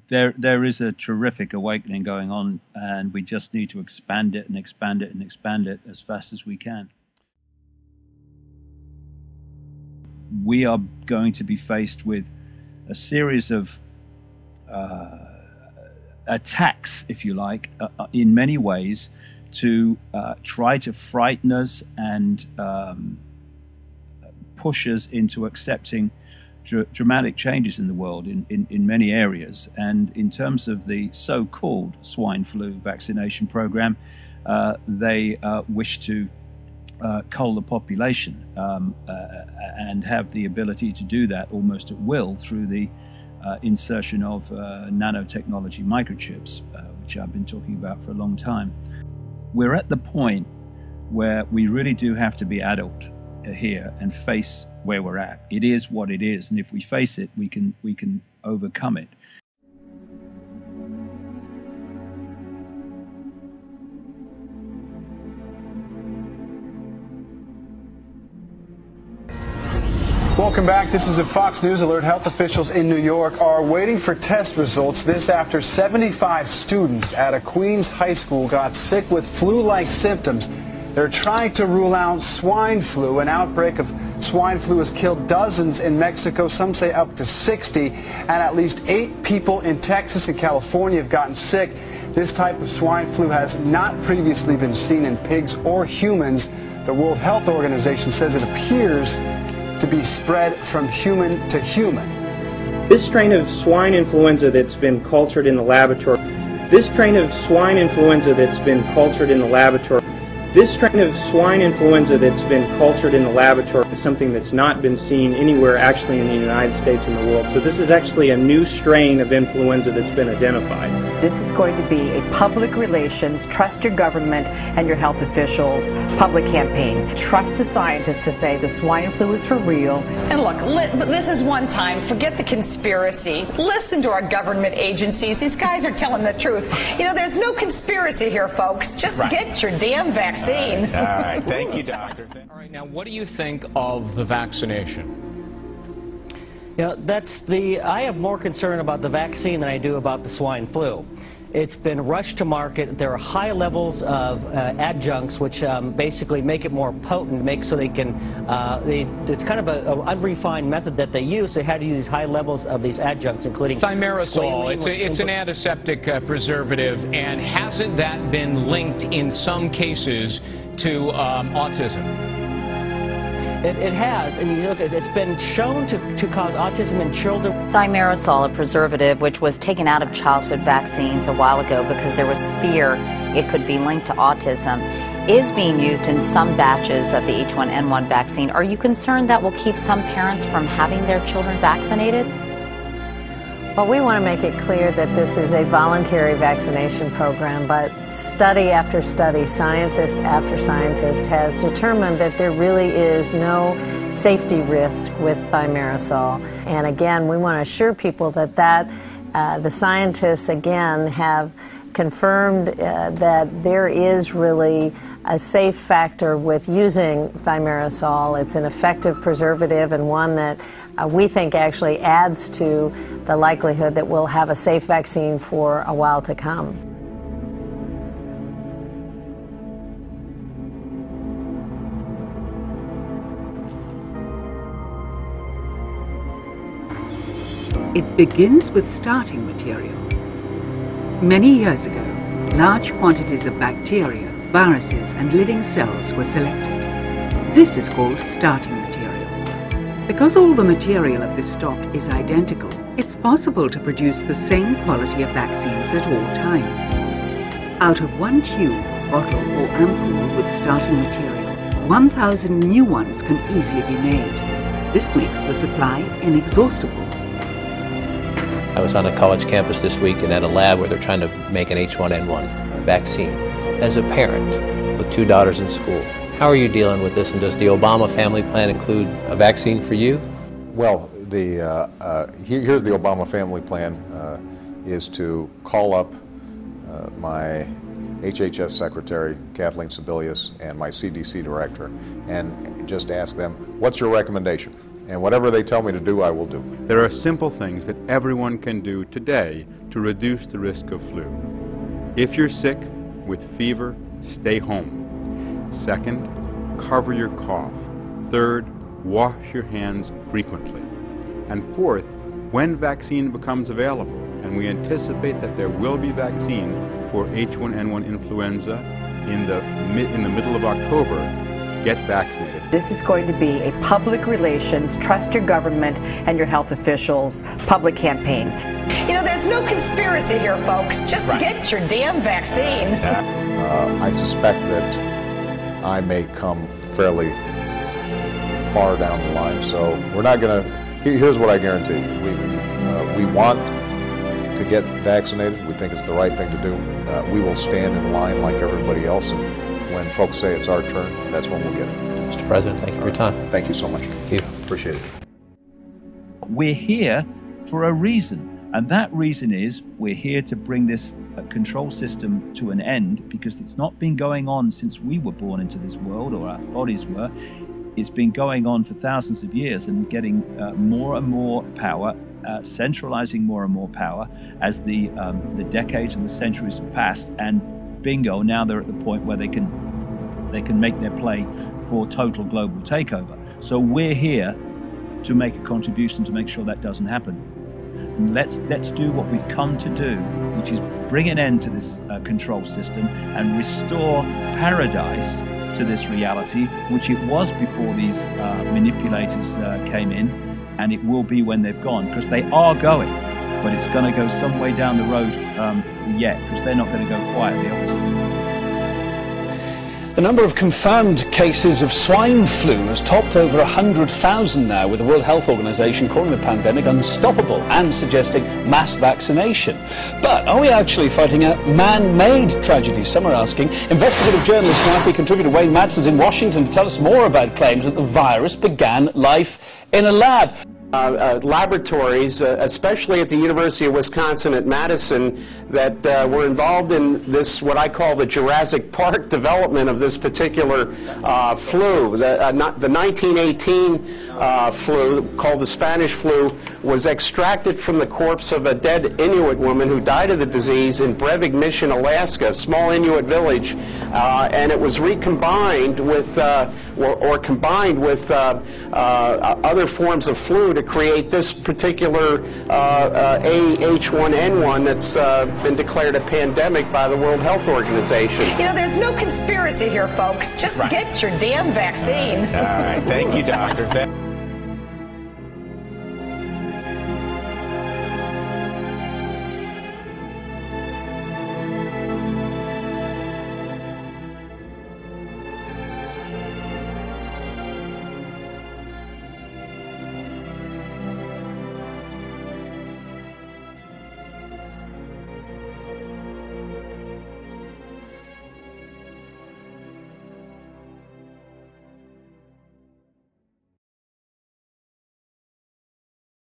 there is a terrific awakening going on, and we just need to expand it and expand it and expand it as fast as we can. We are going to be faced with a series of attacks, if you like, in many ways, to try to frighten us and push us into accepting dramatic changes in the world in many areas. And in terms of the so-called swine flu vaccination program, they wish to cull the population and have the ability to do that almost at will through the insertion of nanotechnology microchips, which I've been talking about for a long time. We're at the point where we really do have to be adult here and face where we're at. It is what it is, and if we face it, we can overcome it. Welcome back. This is a Fox News Alert. Health officials in New York are waiting for test results. This after 75 students at a Queens high school got sick with flu-like symptoms. They're trying to rule out swine flu. An outbreak of swine flu has killed dozens in Mexico, some say up to 60, and at least 8 people in Texas and California have gotten sick. This type of swine flu has not previously been seen in pigs or humans. The World Health Organization says it appears to be spread from human to human. This strain of swine influenza that's been cultured in the laboratory, this strain of swine influenza that's been cultured in the laboratory, this strain of swine influenza that's been cultured in the laboratory is something that's not been seen anywhere actually in the United States and the world. So this is actually a new strain of influenza that's been identified. This is going to be a public relations, trust your government and your health officials public campaign. Trust the scientists to say the swine flu is for real. And look, this is one time. Forget the conspiracy. Listen to our government agencies. These guys are telling the truth. You know, there's no conspiracy here, folks. Just get your damn vaccine. All right. Thank you, doctor. All right, now what do you think of the vaccination? You know, I have more concern about the vaccine than I do about the swine flu. It's been rushed to market. There are high levels of adjuncts which basically make it more potent, so they can, it's kind of an unrefined method that they use. They had to use these high levels of these adjuncts, including thimerosal. It's an antiseptic preservative, and hasn't that been linked in some cases to autism? It has, and you look at it's been shown to cause autism in children. Thimerosal, a preservative which was taken out of childhood vaccines a while ago because there was fear it could be linked to autism, is being used in some batches of the H1N1 vaccine. Are you concerned that will keep some parents from having their children vaccinated? Well, we want to make it clear that this is a voluntary vaccination program, but study after study, scientist after scientist has determined that there really is no safety risk with thimerosal. And again, we want to assure people that the scientists, again, have confirmed that there is really a safe factor with using thimerosal. It's an effective preservative and one that we think actually adds to the likelihood that we'll have a safe vaccine for a while to come. It begins with starting material. Many years ago, large quantities of bacteria, viruses, and living cells were selected. This is called starting material. Because all the material of this stock is identical, it's possible to produce the same quality of vaccines at all times. Out of one tube, bottle, or ampoule with starting material, 1,000 new ones can easily be made. This makes the supply inexhaustible. I was on a college campus this week and at a lab where they're trying to make an H1N1 vaccine. As a parent with 2 daughters in school, how are you dealing with this, and does the Obama family plan include a vaccine for you? Well, here's the Obama family plan, is to call up my HHS Secretary, Kathleen Sebelius, and my CDC Director, and just ask them, what's your recommendation? and whatever they tell me to do, I will do. There are simple things that everyone can do today to reduce the risk of flu. If you're sick with fever, stay home. Second, cover your cough. Third, wash your hands frequently. And fourth, when vaccine becomes available, and we anticipate that there will be vaccine for H1N1 influenza in the middle of October, get vaccinated. This is going to be a public relations, trust your government and your health officials public campaign. You know, there's no conspiracy here, folks. Just get your damn vaccine. I suspect that I may come fairly far down the line, so we're not going to. Here's what I guarantee you: we want to get vaccinated. We think it's the right thing to do. We will stand in line like everybody else, and when folks say it's our turn, that's when we'll get it. Mr. President, thank you for your time. Thank you so much. Thank you. Appreciate it. We're here for a reason. And that reason is we're here to bring this control system to an end, because it's not been going on since we were born into this world, or our bodies were. It's been going on for thousands of years and getting more and more power, centralizing more and more power as the decades and the centuries have passed. And bingo, now they're at the point where they can make their play for total global takeover. So we're here to make a contribution to make sure that doesn't happen. Let's do what we've come to do, which is bring an end to this control system and restore paradise to this reality, which it was before these manipulators came in, and it will be when they've gone, because they are going, but it's going to go some way down the road yet, because they're not going to go quietly, obviously. The number of confirmed cases of swine flu has topped over 100,000 now, with the World Health Organization calling the pandemic unstoppable and suggesting mass vaccination. But are we actually fighting a man-made tragedy? Some are asking. Investigative journalist and IT contributor Wayne Madsen's in Washington to tell us more about claims that the virus began life in a lab. Laboratories, especially at the University of Wisconsin at Madison, that were involved in this, what I call the Jurassic Park development of this particular flu. The 1918 flu, called the Spanish flu, was extracted from the corpse of a dead Inuit woman who died of the disease in Brevig Mission, Alaska, a small Inuit village, and it was recombined with, or combined with other forms of flu to create this particular H1N1 that's been declared a pandemic by the World Health Organization. You know, there's no conspiracy here, folks. Just get your damn vaccine. All right. Thank you, Doctor.